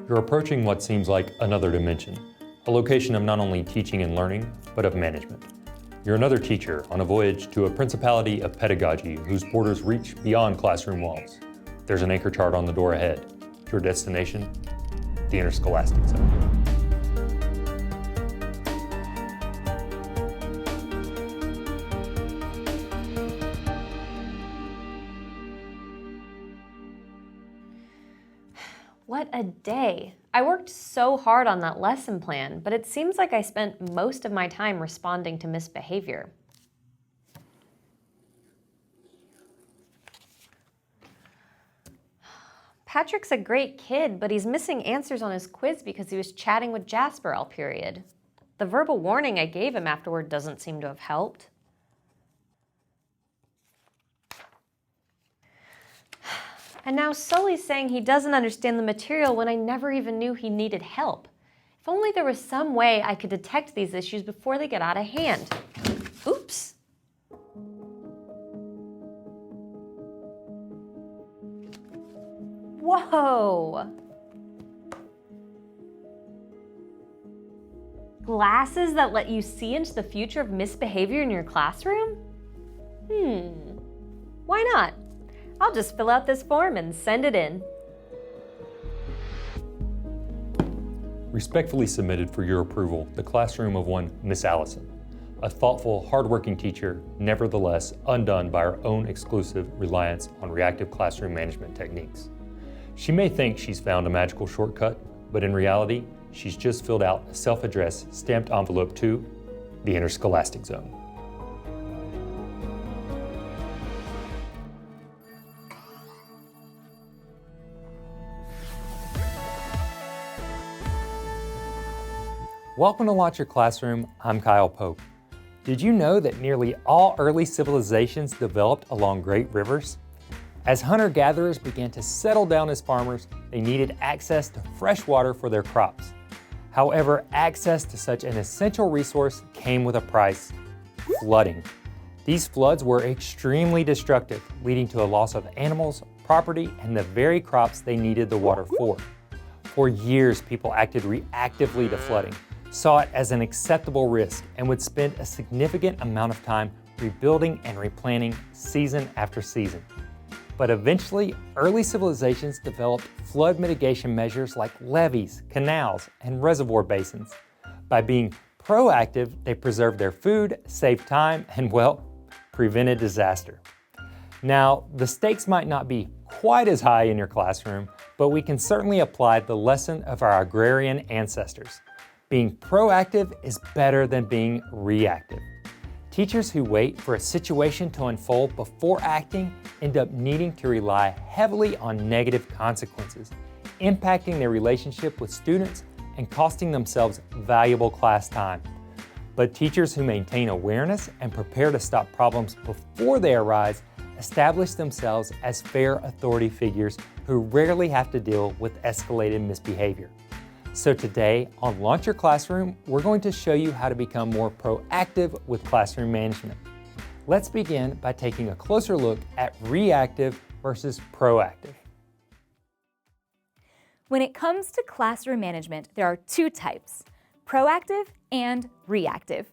You're approaching what seems like another dimension, a location of not only teaching and learning, but of management. You're another teacher on a voyage to a principality of pedagogy whose borders reach beyond classroom walls. There's an anchor chart on the door ahead. Your destination, the interscholastic zone. What a day. I worked so hard on that lesson plan, but it seems like I spent most of my time responding to misbehavior. Patrick's a great kid, but he's missing answers on his quiz because he was chatting with Jasper all period. The verbal warning I gave him afterward doesn't seem to have helped. And now Sully's saying he doesn't understand the material when I never even knew he needed help. If only there was some way I could detect these issues before they get out of hand. Oops. Whoa. Glasses that let you see into the future of misbehavior in your classroom? Why not? I'll just fill out this form and send it in. Respectfully submitted for your approval, the classroom of one Miss Allison, a thoughtful, hardworking teacher, nevertheless undone by her own exclusive reliance on reactive classroom management techniques. She may think she's found a magical shortcut, but in reality, she's just filled out a self-addressed stamped envelope to the interscholastic zone. Welcome to Launch Your Classroom, I'm Kyle Pope. Did you know that nearly all early civilizations developed along great rivers? As hunter-gatherers began to settle down as farmers, they needed access to fresh water for their crops. However, access to such an essential resource came with a price: flooding. These floods were extremely destructive, leading to a loss of animals, property, and the very crops they needed the water for. For years, people acted reactively to flooding, saw it as an acceptable risk, and would spend a significant amount of time rebuilding and replanting season after season. But eventually, early civilizations developed flood mitigation measures like levees, canals, and reservoir basins. By being proactive, they preserved their food, saved time, and, well, prevented disaster. Now, the stakes might not be quite as high in your classroom, but we can certainly apply the lesson of our agrarian ancestors. Being proactive is better than being reactive. Teachers who wait for a situation to unfold before acting end up needing to rely heavily on negative consequences, impacting their relationship with students and costing themselves valuable class time. But teachers who maintain awareness and prepare to stop problems before they arise establish themselves as fair authority figures who rarely have to deal with escalated misbehavior. So today on Launch Your Classroom, we're going to show you how to become more proactive with classroom management. Let's begin by taking a closer look at reactive versus proactive. When it comes to classroom management, there are two types: proactive and reactive.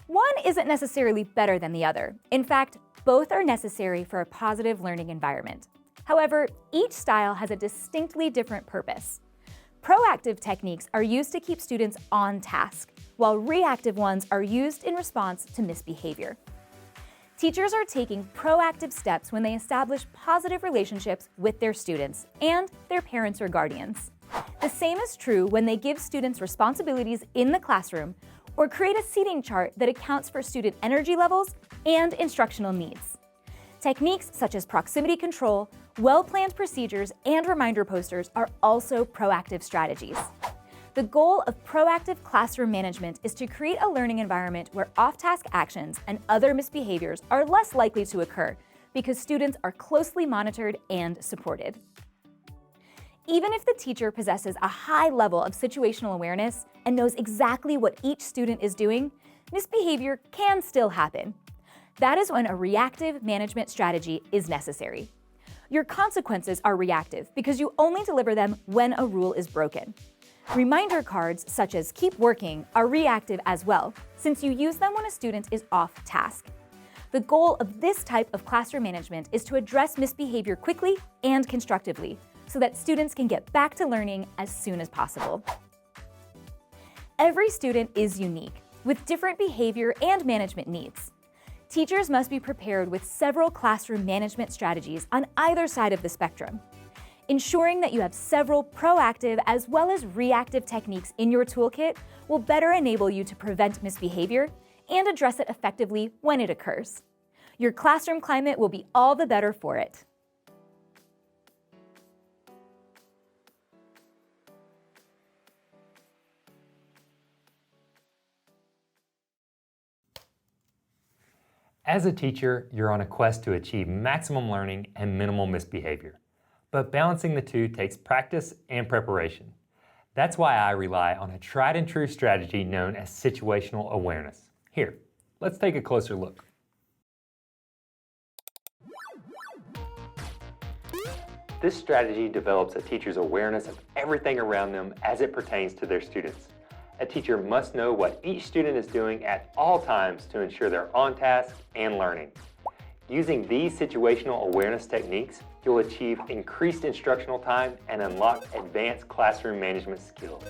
One isn't necessarily better than the other. In fact, both are necessary for a positive learning environment. However, each style has a distinctly different purpose. Proactive techniques are used to keep students on task, while reactive ones are used in response to misbehavior. Teachers are taking proactive steps when they establish positive relationships with their students and their parents or guardians. The same is true when they give students responsibilities in the classroom or create a seating chart that accounts for student energy levels and instructional needs. Techniques such as proximity control, well-planned procedures, and reminder posters are also proactive strategies. The goal of proactive classroom management is to create a learning environment where off-task actions and other misbehaviors are less likely to occur because students are closely monitored and supported. Even if the teacher possesses a high level of situational awareness and knows exactly what each student is doing, misbehavior can still happen. That is when a reactive management strategy is necessary. Your consequences are reactive because you only deliver them when a rule is broken. Reminder cards, such as keep working, are reactive as well, since you use them when a student is off task. The goal of this type of classroom management is to address misbehavior quickly and constructively, so that students can get back to learning as soon as possible. Every student is unique, with different behavior and management needs. Teachers must be prepared with several classroom management strategies on either side of the spectrum. Ensuring that you have several proactive as well as reactive techniques in your toolkit will better enable you to prevent misbehavior and address it effectively when it occurs. Your classroom climate will be all the better for it. As a teacher, you're on a quest to achieve maximum learning and minimal misbehavior. But balancing the two takes practice and preparation. That's why I rely on a tried and true strategy known as situational awareness. Here, let's take a closer look. This strategy develops a teacher's awareness of everything around them as it pertains to their students. A teacher must know what each student is doing at all times to ensure they're on task and learning. Using these situational awareness techniques, you'll achieve increased instructional time and unlock advanced classroom management skills.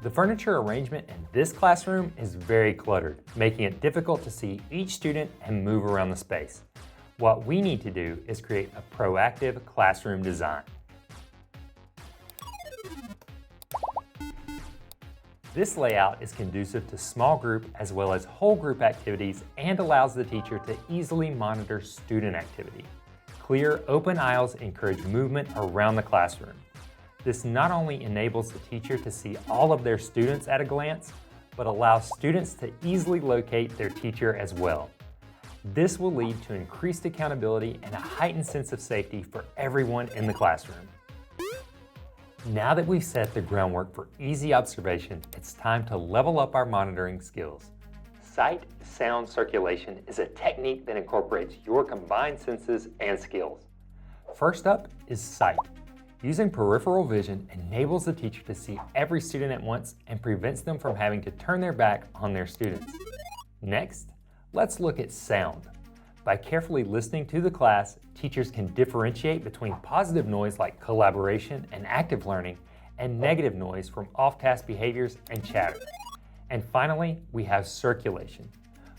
The furniture arrangement in this classroom is very cluttered, making it difficult to see each student and move around the space. What we need to do is create a proactive classroom design. This layout is conducive to small group as well as whole group activities and allows the teacher to easily monitor student activity. Clear, open aisles encourage movement around the classroom. This not only enables the teacher to see all of their students at a glance, but allows students to easily locate their teacher as well. This will lead to increased accountability and a heightened sense of safety for everyone in the classroom. Now that we've set the groundwork for easy observation, it's time to level up our monitoring skills. Sight sound circulation is a technique that incorporates your combined senses and skills. First up is sight. Using peripheral vision enables the teacher to see every student at once and prevents them from having to turn their back on their students. Next, let's look at sound. By carefully listening to the class, teachers can differentiate between positive noise like collaboration and active learning and negative noise from off-task behaviors and chatter. And finally, we have circulation.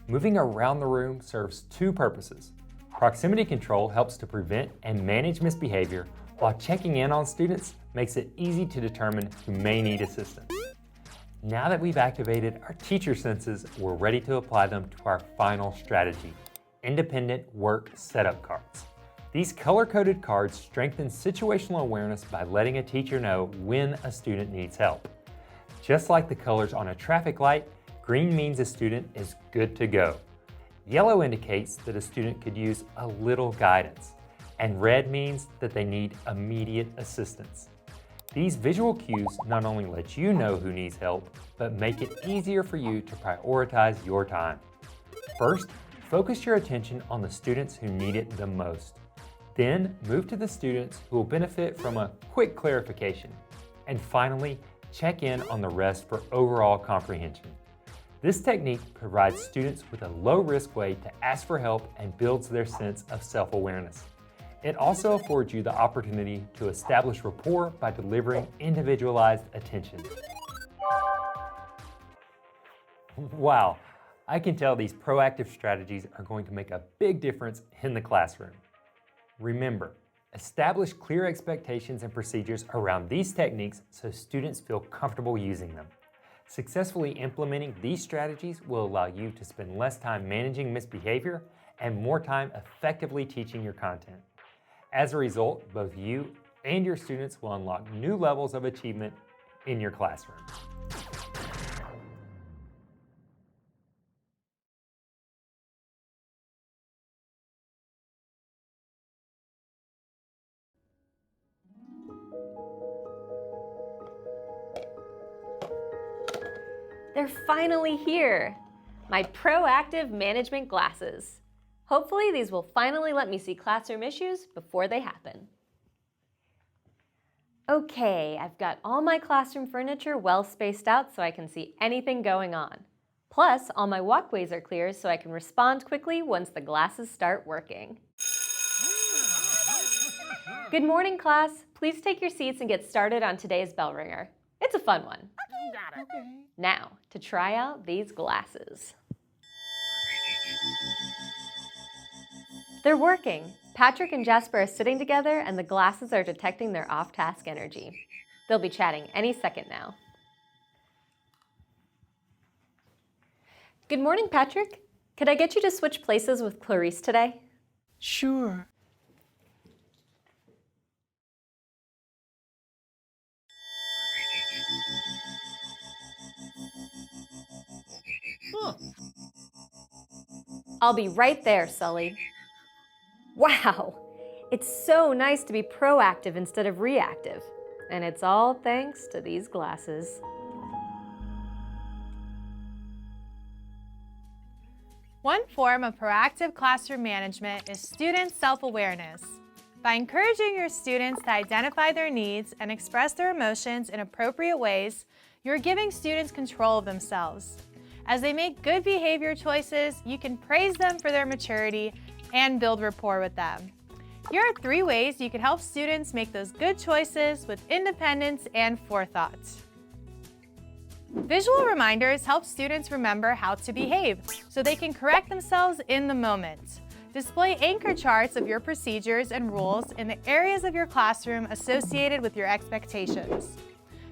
Moving around the room serves two purposes. Proximity control helps to prevent and manage misbehavior, while checking in on students makes it easy to determine who may need assistance. Now that we've activated our teacher senses, we're ready to apply them to our final strategy, independent work setup cards. These color-coded cards strengthen situational awareness by letting a teacher know when a student needs help. Just like the colors on a traffic light, green means a student is good to go. Yellow indicates that a student could use a little guidance, and red means that they need immediate assistance. These visual cues not only let you know who needs help, but make it easier for you to prioritize your time. First, focus your attention on the students who need it the most. Then, move to the students who will benefit from a quick clarification. And finally, check in on the rest for overall comprehension. This technique provides students with a low-risk way to ask for help and builds their sense of self-awareness. It also affords you the opportunity to establish rapport by delivering individualized attention. Wow, I can tell these proactive strategies are going to make a big difference in the classroom. Remember, establish clear expectations and procedures around these techniques so students feel comfortable using them. Successfully implementing these strategies will allow you to spend less time managing misbehavior and more time effectively teaching your content. As a result, both you and your students will unlock new levels of achievement in your classroom. They're finally here. my proactive management glasses. Hopefully these will finally let me see classroom issues before they happen. Okay, I've got all my classroom furniture well spaced out so I can see anything going on. Plus, all my walkways are clear so I can respond quickly once the glasses start working. Good morning, class. Please take your seats and get started on today's bell ringer. It's a fun one. Okay. Now, to try out these glasses. They're working. Patrick and Jasper are sitting together and the glasses are detecting their off-task energy. They'll be chatting any second now. Good morning, Patrick. Could I get you to switch places with Clarice today? Sure. I'll be right there, Sully. Wow, it's so nice to be proactive instead of reactive. And it's all thanks to these glasses. One form of proactive classroom management is student self-awareness. By encouraging your students to identify their needs and express their emotions in appropriate ways, you're giving students control of themselves. As they make good behavior choices, you can praise them for their maturity and build rapport with them. Here are 3 ways you can help students make those good choices with independence and forethought. Visual reminders help students remember how to behave so they can correct themselves in the moment. Display anchor charts of your procedures and rules in the areas of your classroom associated with your expectations.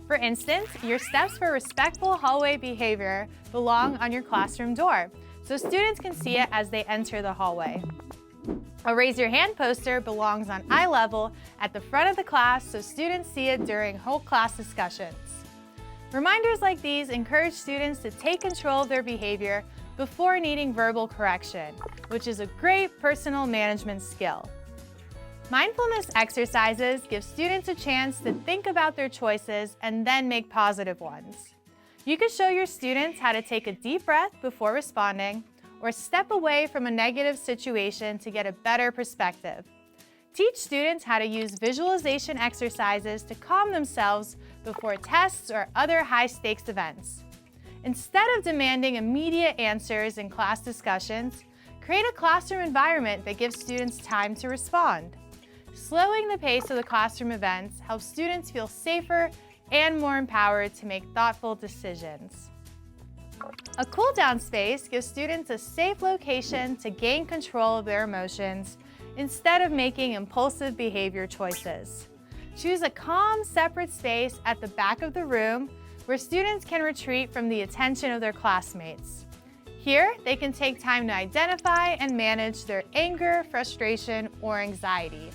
For instance, your steps for respectful hallway behavior belong on your classroom door, so students can see it as they enter the hallway. A raise your hand poster belongs on eye level at the front of the class so students see it during whole class discussions. Reminders like these encourage students to take control of their behavior before needing verbal correction, which is a great personal management skill. Mindfulness exercises give students a chance to think about their choices and then make positive ones. You can show your students how to take a deep breath before responding or step away from a negative situation to get a better perspective. Teach students how to use visualization exercises to calm themselves before tests or other high-stakes events. Instead of demanding immediate answers in class discussions, create a classroom environment that gives students time to respond. Slowing the pace of the classroom events helps students feel safer and more empowered to make thoughtful decisions. A cool-down space gives students a safe location to gain control of their emotions instead of making impulsive behavior choices. Choose a calm, separate space at the back of the room where students can retreat from the attention of their classmates. Here, they can take time to identify and manage their anger, frustration, or anxiety.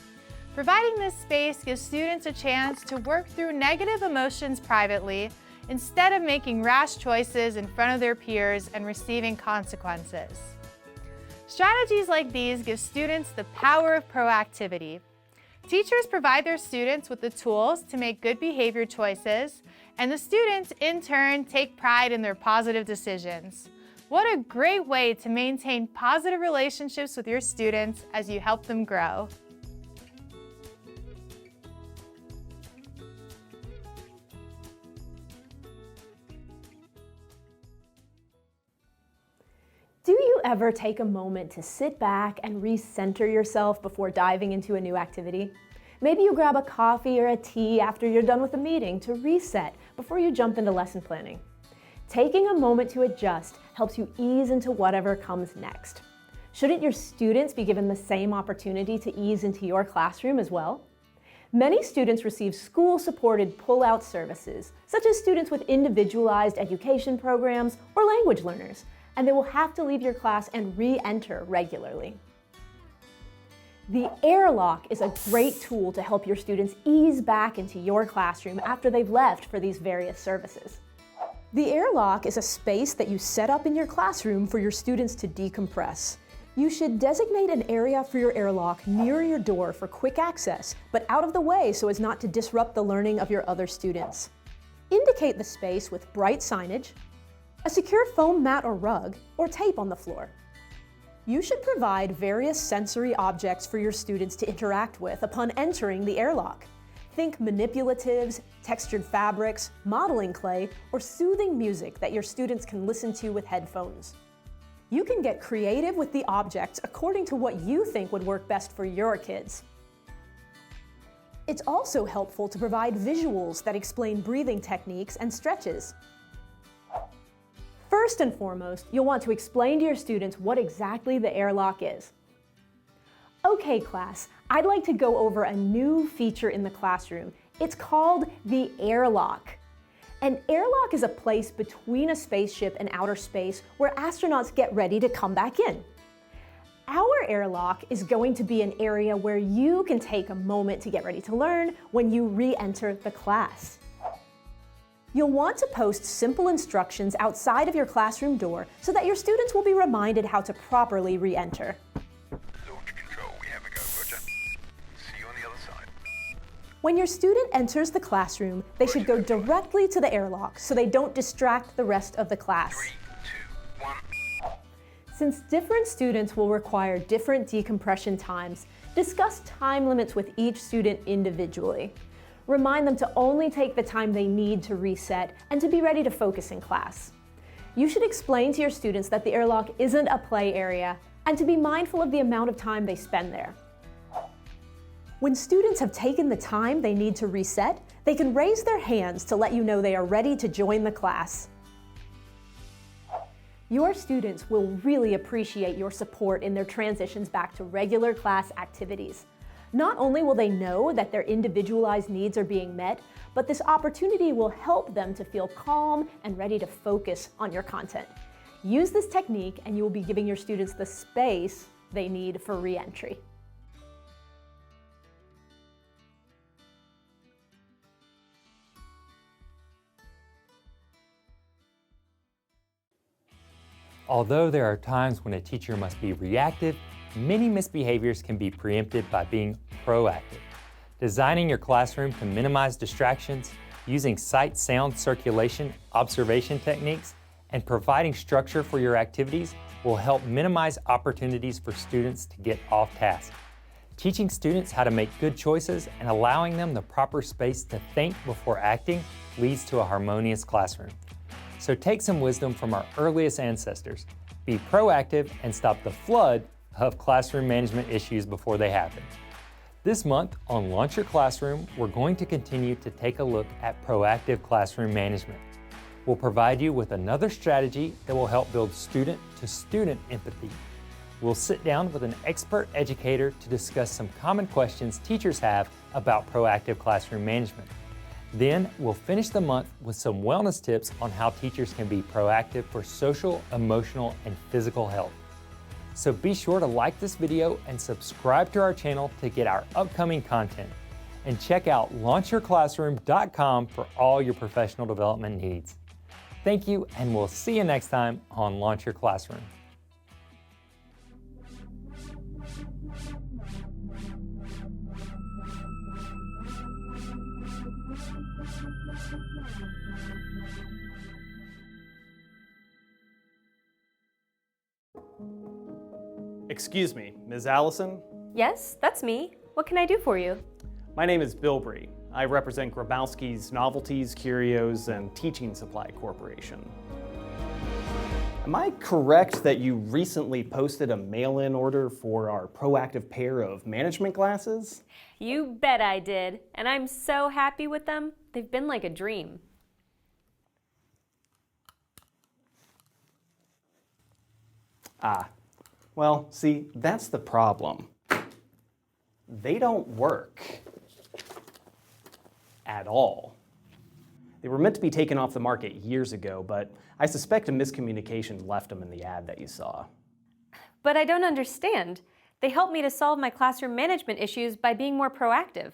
Providing this space gives students a chance to work through negative emotions privately instead of making rash choices in front of their peers and receiving consequences. Strategies like these give students the power of proactivity. Teachers provide their students with the tools to make good behavior choices, and the students, in turn, take pride in their positive decisions. What a great way to maintain positive relationships with your students as you help them grow. Do you ever take a moment to sit back and recenter yourself before diving into a new activity? Maybe you grab a coffee or a tea after you're done with a meeting to reset before you jump into lesson planning. Taking a moment to adjust helps you ease into whatever comes next. Shouldn't your students be given the same opportunity to ease into your classroom as well? Many students receive school-supported pull-out services, such as students with individualized education programs or language learners, and they will have to leave your class and re-enter regularly. The Airlock is a great tool to help your students ease back into your classroom after they've left for these various services. The Airlock is a space that you set up in your classroom for your students to decompress. You should designate an area for your Airlock near your door for quick access, but out of the way so as not to disrupt the learning of your other students. Indicate the space with bright signage, a secure foam mat or rug, or tape on the floor. You should provide various sensory objects for your students to interact with upon entering the airlock. Think manipulatives, textured fabrics, modeling clay, or soothing music that your students can listen to with headphones. You can get creative with the objects according to what you think would work best for your kids. It's also helpful to provide visuals that explain breathing techniques and stretches. First and foremost, you'll want to explain to your students what exactly the airlock is. Okay, class, I'd like to go over a new feature in the classroom. It's called the airlock. An airlock is a place between a spaceship and outer space where astronauts get ready to come back in. Our airlock is going to be an area where you can take a moment to get ready to learn when you re-enter the class. You'll want to post simple instructions outside of your classroom door so that your students will be reminded how to properly re-enter. Launch control, we have a go, Roger. See you on the other side. When your student enters the classroom, they should go directly to the airlock so they don't distract the rest of the class. 3, 2, 1. Since different students will require different decompression times, discuss time limits with each student individually. Remind them to only take the time they need to reset and to be ready to focus in class. You should explain to your students that the airlock isn't a play area and to be mindful of the amount of time they spend there. When students have taken the time they need to reset, they can raise their hands to let you know they are ready to join the class. Your students will really appreciate your support in their transitions back to regular class activities. Not only will they know that their individualized needs are being met, but this opportunity will help them to feel calm and ready to focus on your content. Use this technique and you will be giving your students the space they need for re-entry. Although there are times when a teacher must be reactive, many misbehaviors can be preempted by being proactive. Designing your classroom to minimize distractions, using sight-sound circulation observation techniques, and providing structure for your activities will help minimize opportunities for students to get off task. Teaching students how to make good choices and allowing them the proper space to think before acting leads to a harmonious classroom. So take some wisdom from our earliest ancestors. Be proactive and stop the flood of classroom management issues before they happen. This month on Launch Your Classroom, we're going to continue to take a look at proactive classroom management. We'll provide you with another strategy that will help build student-to-student empathy. We'll sit down with an expert educator to discuss some common questions teachers have about proactive classroom management. Then we'll finish the month with some wellness tips on how teachers can be proactive for social, emotional, and physical health. So be sure to like this video and subscribe to our channel to get our upcoming content. And check out launchyourclassroom.com for all your professional development needs. Thank you, and we'll see you next time on Launch Your Classroom. Excuse me, Ms. Allison? Yes, that's me. What can I do for you? My name is Bilbrey. I represent Grabowski's Novelties, Curios, and Teaching Supply Corporation. Am I correct that you recently posted a mail-in order for our proactive pair of management glasses? You bet I did, and I'm so happy with them. They've been like a dream. Well, see, that's the problem. They don't work. At all. They were meant to be taken off the market years ago, but I suspect a miscommunication left them in the ad that you saw. But I don't understand. They helped me to solve my classroom management issues by being more proactive.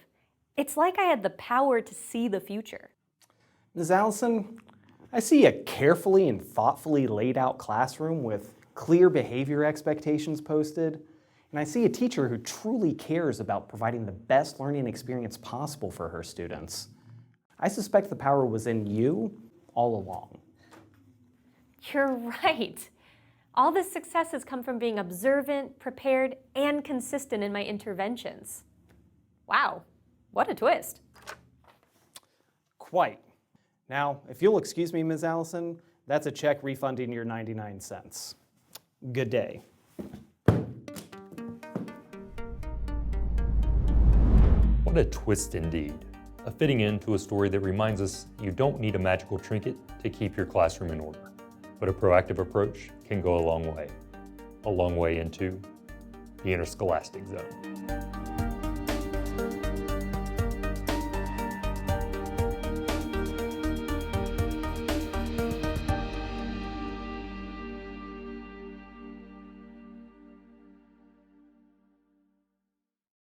It's like I had the power to see the future. Ms. Allison, I see a carefully and thoughtfully laid out classroom with clear behavior expectations posted, and I see a teacher who truly cares about providing the best learning experience possible for her students. I suspect the power was in you all along. You're right. All this success has come from being observant, prepared, and consistent in my interventions. Wow, what a twist. Quite. Now, if you'll excuse me, Ms. Allison, that's a check refunding your 99 cents. Good day. What a twist indeed. A fitting end to a story that reminds us you don't need a magical trinket to keep your classroom in order, but a proactive approach can go a long way into the interscholastic zone.